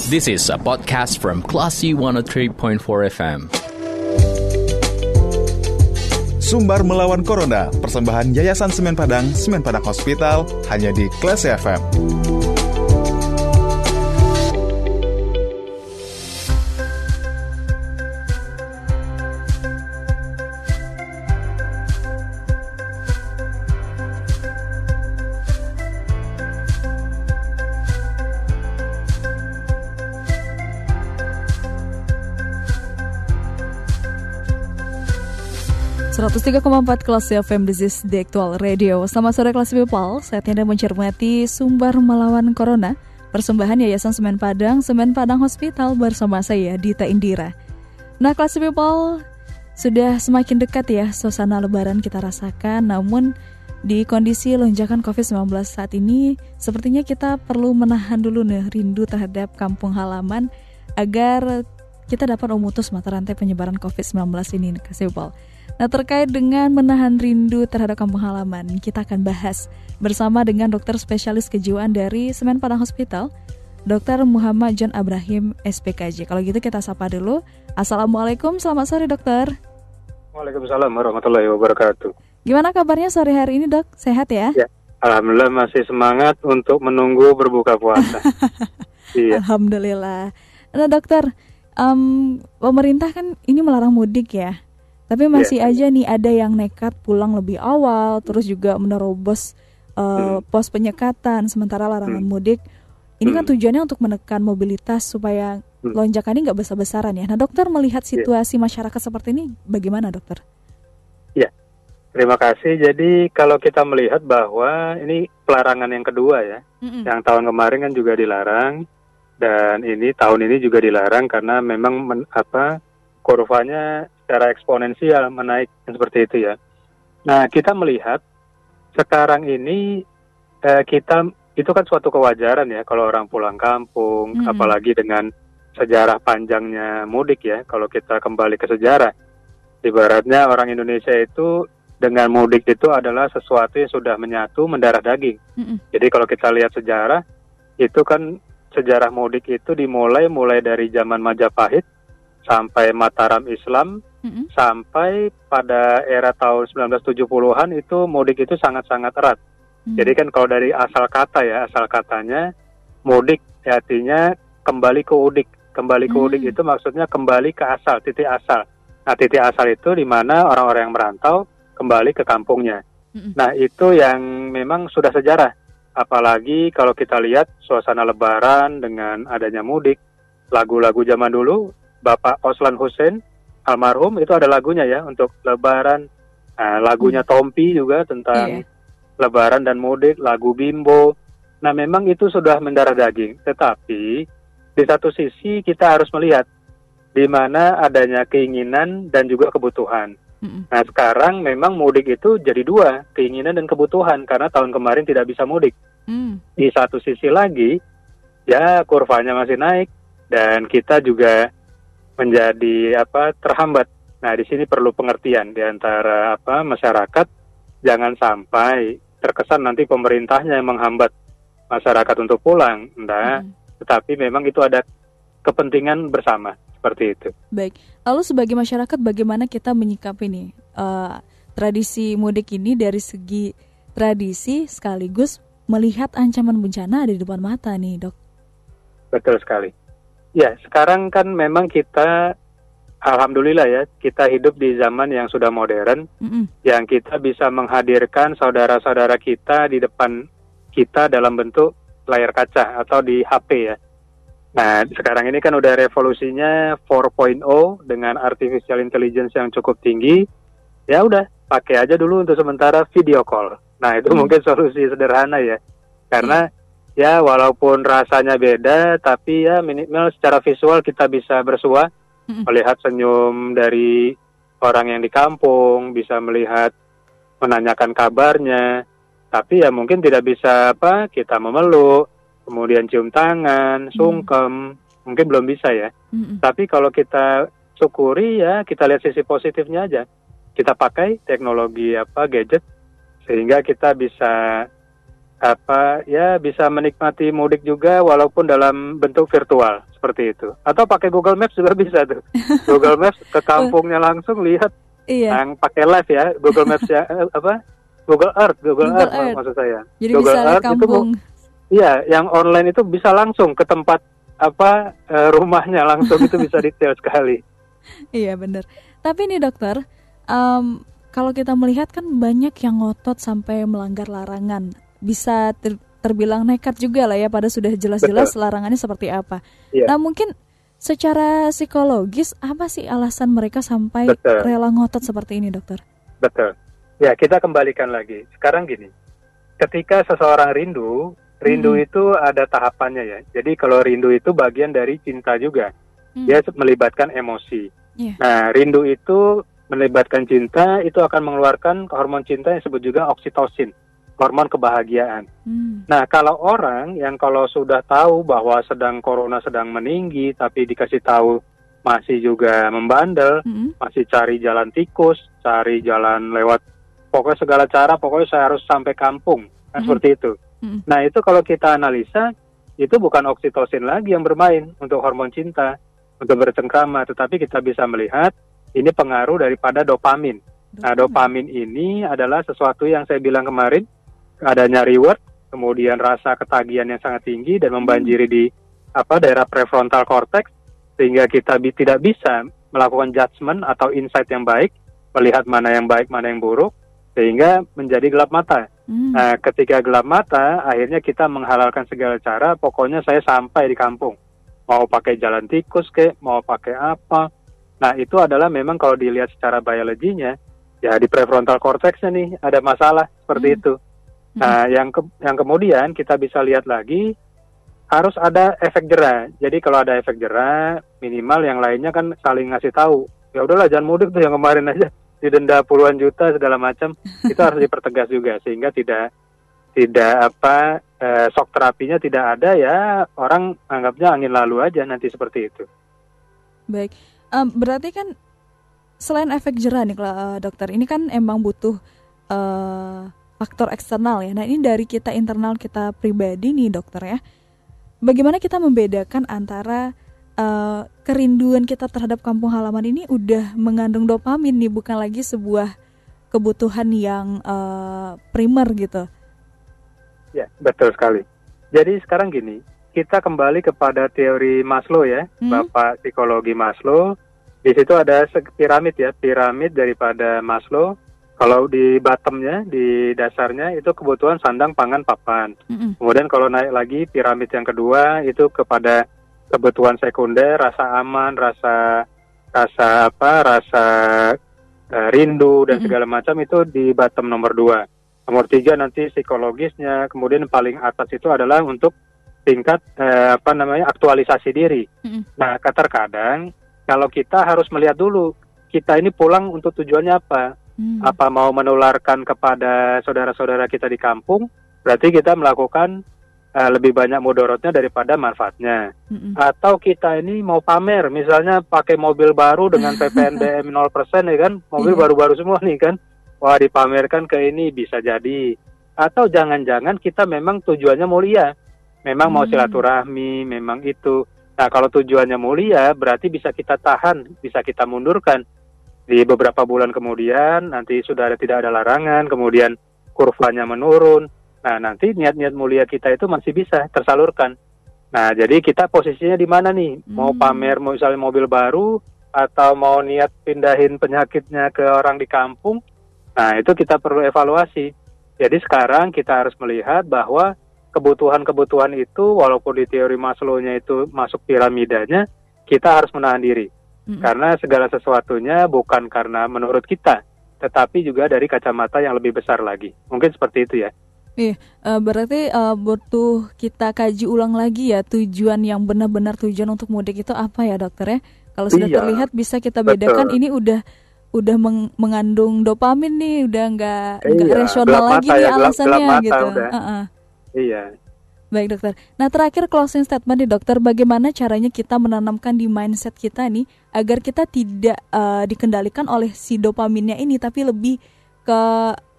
This is a podcast from Classy 103.4 FM. Sumbar melawan Corona, persembahan Yayasan Semen Padang Hospital, hanya di Classy FM. .3,4 Classy FM, this is the actual radio. Selamat sore Classy People, saatnya Anda mencermati Sumbar melawan Corona, persembahan Yayasan Semen Padang Hospital bersama saya Dita Indira. Nah Classy People, sudah semakin dekat ya suasana lebaran kita rasakan. Namun di kondisi lonjakan COVID-19 saat ini, sepertinya kita perlu menahan dulu nih rindu terhadap kampung halaman agar kita dapat memutus mata rantai penyebaran COVID-19 ini, Classy People. Nah, terkait dengan menahan rindu terhadap kampung halaman, kita akan bahas bersama dengan dokter spesialis kejiwaan dari Semen Padang Hospital, Dr. Muhammad John Abrahim, SPKJ. Kalau gitu kita sapa dulu. Assalamualaikum, selamat sore dokter. Waalaikumsalam warahmatullahi wabarakatuh. Gimana kabarnya sore hari ini dok? Sehat ya? Ya, alhamdulillah masih semangat untuk menunggu berbuka puasa. Iya. Alhamdulillah. Nah dokter, pemerintah kan ini melarang mudik ya. Tapi masih aja nih ada yang nekat pulang lebih awal, terus juga menerobos pos penyekatan, sementara larangan mudik. Ini kan tujuannya untuk menekan mobilitas supaya lonjakan ini nggak besar-besaran ya. Nah dokter melihat situasi masyarakat seperti ini bagaimana dokter? Ya, terima kasih. Jadi kalau kita melihat bahwa ini pelarangan yang kedua ya, yang tahun kemarin kan juga dilarang, dan ini tahun ini juga dilarang karena memang kurvanya secara eksponensial menaik seperti itu ya. Nah kita melihat sekarang ini kita itu kan suatu kewajaran ya kalau orang pulang kampung, apalagi dengan sejarah panjangnya mudik ya. Kalau kita kembali ke sejarah, ibaratnya orang Indonesia itu dengan mudik itu adalah sesuatu yang sudah menyatu mendarah daging. Jadi kalau kita lihat sejarah, itu kan sejarah mudik itu dimulai dari zaman Majapahit sampai Mataram Islam, sampai pada era tahun 1970-an itu mudik itu sangat-sangat erat. Jadi kan kalau dari asal katanya mudik artinya kembali ke udik. Kembali ke udik itu maksudnya kembali ke asal, titik asal. Nah titik asal itu di mana orang-orang yang merantau kembali ke kampungnya. Nah itu yang memang sudah sejarah. Apalagi kalau kita lihat suasana lebaran dengan adanya mudik, lagu-lagu zaman dulu, Bapak Oslan Hussein almarhum itu ada lagunya ya untuk lebaran, lagunya Tompi juga tentang lebaran dan mudik, lagu Bimbo. Nah memang itu sudah mendarah daging, tetapi di satu sisi kita harus melihat di mana adanya keinginan dan juga kebutuhan. Nah sekarang memang mudik itu jadi dua, keinginan dan kebutuhan, karena tahun kemarin tidak bisa mudik. Di satu sisi lagi ya kurvanya masih naik dan kita juga menjadi terhambat. Nah di sini perlu pengertian di antara masyarakat, jangan sampai terkesan nanti pemerintahnya yang menghambat masyarakat untuk pulang. Tetapi memang itu ada kepentingan bersama seperti itu. Baik, lalu sebagai masyarakat bagaimana kita menyikapi nih tradisi mudik ini dari segi tradisi sekaligus melihat ancaman bencana ada di depan mata nih dok? Betul sekali. Ya, sekarang kan memang kita, alhamdulillah ya, kita hidup di zaman yang sudah modern, yang kita bisa menghadirkan saudara-saudara kita di depan kita dalam bentuk layar kaca atau di HP ya. Nah, sekarang ini kan udah revolusinya 4.0 dengan artificial intelligence yang cukup tinggi. Ya udah, pakai aja dulu untuk sementara video call. Nah, itu mungkin solusi sederhana ya. Karena ya walaupun rasanya beda, tapi ya minimal secara visual kita bisa bersua, melihat senyum dari orang yang di kampung, bisa melihat, menanyakan kabarnya. Tapi ya mungkin tidak bisa kita memeluk, kemudian cium tangan, sungkem, mungkin belum bisa ya. Tapi kalau kita syukuri ya, kita lihat sisi positifnya aja. Kita pakai teknologi gadget, sehingga kita bisa bisa menikmati mudik juga walaupun dalam bentuk virtual seperti itu. Atau pakai Google Maps juga bisa tuh. Google Maps ke kampungnya langsung lihat. Yang pakai live ya, Google Maps ya Google Earth maksud saya. Jadi Google bisa Earth kampung. Yang online itu bisa langsung ke tempat rumahnya langsung itu bisa detail sekali. Iya benar. Tapi nih dokter, kalau kita melihat kan banyak yang ngotot sampai melanggar larangan. Bisa terbilang nekat juga lah ya, pada sudah jelas-jelas larangannya seperti apa. Yeah. Nah mungkin secara psikologis apa sih alasan mereka sampai rela ngotot seperti ini, dokter? Betul. Ya, kita kembalikan lagi. Sekarang gini, ketika seseorang rindu itu ada tahapannya ya. Jadi kalau rindu itu bagian dari cinta juga. Dia melibatkan emosi. Yeah. Nah, rindu itu melibatkan cinta, itu akan mengeluarkan hormon cinta yang disebut juga oksitosin, hormon kebahagiaan. Nah, kalau orang yang kalau sudah tahu bahwa corona sedang meninggi, tapi dikasih tahu masih juga membandel, masih cari jalan tikus, cari jalan lewat, pokoknya segala cara, pokoknya saya harus sampai kampung, seperti itu. Nah, itu kalau kita analisa, itu bukan oksitosin lagi yang bermain untuk hormon cinta, untuk bercengkrama, tetapi kita bisa melihat ini pengaruh daripada dopamin. Nah, dopamin ini adalah sesuatu yang saya bilang kemarin, adanya reward, kemudian rasa ketagihan yang sangat tinggi dan membanjiri di daerah prefrontal cortex, sehingga kita tidak bisa melakukan judgement atau insight yang baik, melihat mana yang baik, mana yang buruk, sehingga menjadi gelap mata. Nah, ketika gelap mata, akhirnya kita menghalalkan segala cara, pokoknya saya sampai di kampung. Mau pakai jalan tikus mau pakai apa. Nah, itu adalah memang kalau dilihat secara biologinya, ya di prefrontal cortex-nya nih ada masalah seperti itu. Nah, yang kemudian kita bisa lihat lagi, harus ada efek jera. Jadi kalau ada efek jera, minimal yang lainnya kan saling ngasih tahu. Ya udahlah, jangan mudik tuh, yang kemarin aja didenda puluhan juta segala macam. Itu harus dipertegas juga sehingga tidak shock terapinya tidak ada, ya orang anggapnya angin lalu aja nanti seperti itu. Baik, berarti kan selain efek jera nih dokter, ini kan emang butuh faktor eksternal ya. Nah, ini dari kita internal kita pribadi nih dokter ya. Bagaimana kita membedakan antara kerinduan kita terhadap kampung halaman ini udah mengandung dopamin nih, bukan lagi sebuah kebutuhan yang primer gitu. Ya, betul sekali. Jadi sekarang gini, kita kembali kepada teori Maslow ya, Bapak psikologi Maslow. Di situ ada piramid ya, piramid daripada Maslow. Kalau di bottomnya, di dasarnya itu kebutuhan sandang, pangan, papan. Kemudian kalau naik lagi piramid yang kedua itu kepada kebutuhan sekunder, rasa aman, rasa rindu dan segala macam, itu di bottom nomor 2. Nomor 3 nanti psikologisnya. Kemudian paling atas itu adalah untuk tingkat aktualisasi diri. Nah, terkadang kalau kita harus melihat dulu kita ini pulang untuk tujuannya apa. Apa mau menularkan kepada saudara-saudara kita di kampung, berarti kita melakukan lebih banyak mudorotnya daripada manfaatnya. Atau kita ini mau pamer, misalnya pakai mobil baru dengan PPNBM 0% ya kan, mobil baru-baru semua nih kan, wah dipamerkan ke ini, bisa jadi. Atau jangan-jangan kita memang tujuannya mulia, memang mau silaturahmi, memang itu. Nah, kalau tujuannya mulia, berarti bisa kita tahan, bisa kita mundurkan. Di beberapa bulan kemudian, nanti sudah tidak ada larangan, kemudian kurvanya menurun. Nah, nanti niat-niat mulia kita itu masih bisa tersalurkan. Nah, jadi kita posisinya di mana nih? Mau pamer, mau misalnya mobil baru, atau mau niat pindahin penyakitnya ke orang di kampung? Nah, itu kita perlu evaluasi. Jadi sekarang kita harus melihat bahwa kebutuhan-kebutuhan itu, walaupun di teori Maslow-nya itu masuk piramidanya, kita harus menahan diri. Karena segala sesuatunya bukan karena menurut kita, tetapi juga dari kacamata yang lebih besar lagi. Mungkin seperti itu ya. Iya, berarti butuh kita kaji ulang lagi ya, tujuan yang benar-benar tujuan untuk mudik itu apa ya dokter ya? Kalau sudah terlihat bisa kita bedakan, ini udah mengandung dopamin nih, udah nggak rasional lagi nih alasannya gitu. Iya. Baik dokter. Nah, terakhir closing statement nih dokter, bagaimana caranya kita menanamkan di mindset kita nih agar kita tidak dikendalikan oleh si dopaminnya ini, tapi lebih ke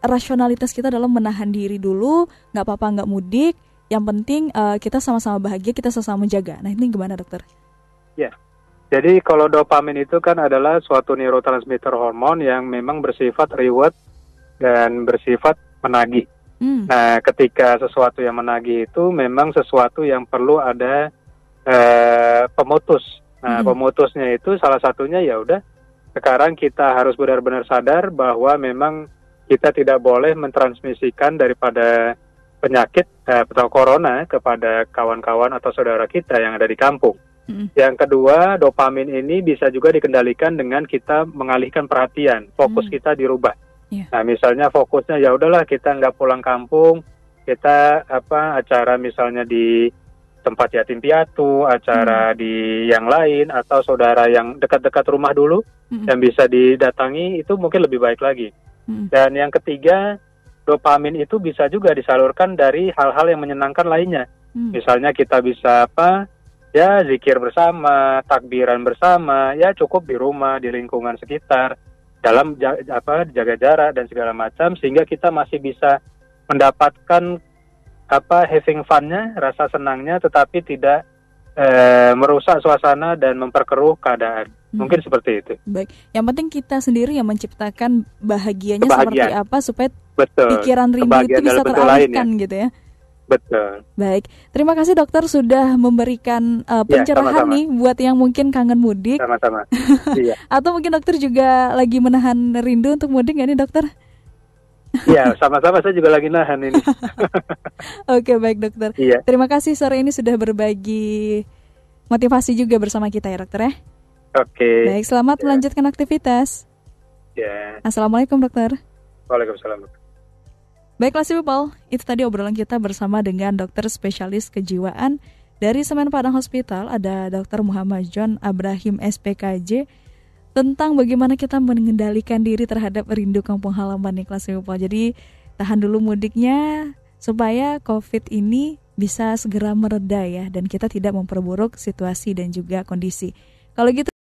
rasionalitas kita dalam menahan diri dulu, nggak apa-apa nggak mudik, yang penting kita sama-sama bahagia, kita sama-sama menjaga. Nah ini gimana dokter? Ya, jadi kalau dopamin itu kan adalah suatu neurotransmitter hormon yang memang bersifat reward dan bersifat menagih. Nah, ketika sesuatu yang menagih itu memang sesuatu yang perlu ada pemutus. Nah, pemutusnya itu salah satunya ya udah sekarang kita harus benar-benar sadar bahwa memang kita tidak boleh mentransmisikan daripada penyakit atau corona kepada kawan-kawan atau saudara kita yang ada di kampung. Yang kedua, dopamin ini bisa juga dikendalikan dengan kita mengalihkan perhatian, fokus kita dirubah. Nah, misalnya fokusnya ya udahlah kita nggak pulang kampung, kita acara misalnya di tempat yatim piatu, acara di yang lain atau saudara yang dekat-dekat rumah dulu yang bisa didatangi, itu mungkin lebih baik lagi. Dan yang ketiga, dopamin itu bisa juga disalurkan dari hal-hal yang menyenangkan lainnya. Misalnya kita bisa zikir bersama, takbiran bersama, ya cukup di rumah, di lingkungan sekitar, dalam jaga jarak dan segala macam, sehingga kita masih bisa mendapatkan having fun-nya, rasa senangnya, tetapi tidak merusak suasana dan memperkeruh keadaan. Mungkin seperti itu. Baik, yang penting kita sendiri yang menciptakan bahagianya seperti apa supaya pikiran rindu itu bisa teralihkan gitu ya. Betul. Baik, terima kasih dokter sudah memberikan pencerahan sama-sama. nih buat yang mungkin kangen mudik. Sama-sama. Iya. Atau mungkin dokter juga lagi menahan rindu untuk mudik nggak nih dokter? Iya, sama-sama saya juga lagi nahan ini. Oke, baik dokter. Iya. Terima kasih sore ini sudah berbagi motivasi juga bersama kita ya dokter ya. Oke. Baik, selamat melanjutkan aktivitas. Ya. Assalamualaikum dokter. Waalaikumsalam. Baiklah si people, itu tadi obrolan kita bersama dengan dokter spesialis kejiwaan dari Semen Padang Hospital, ada Dr. Muhammad John Abrahim SPKJ, tentang bagaimana kita mengendalikan diri terhadap rindu kampung halaman nih kelas people. Jadi tahan dulu mudiknya supaya COVID ini bisa segera mereda ya, dan kita tidak memperburuk situasi dan juga kondisi. Kalau gitu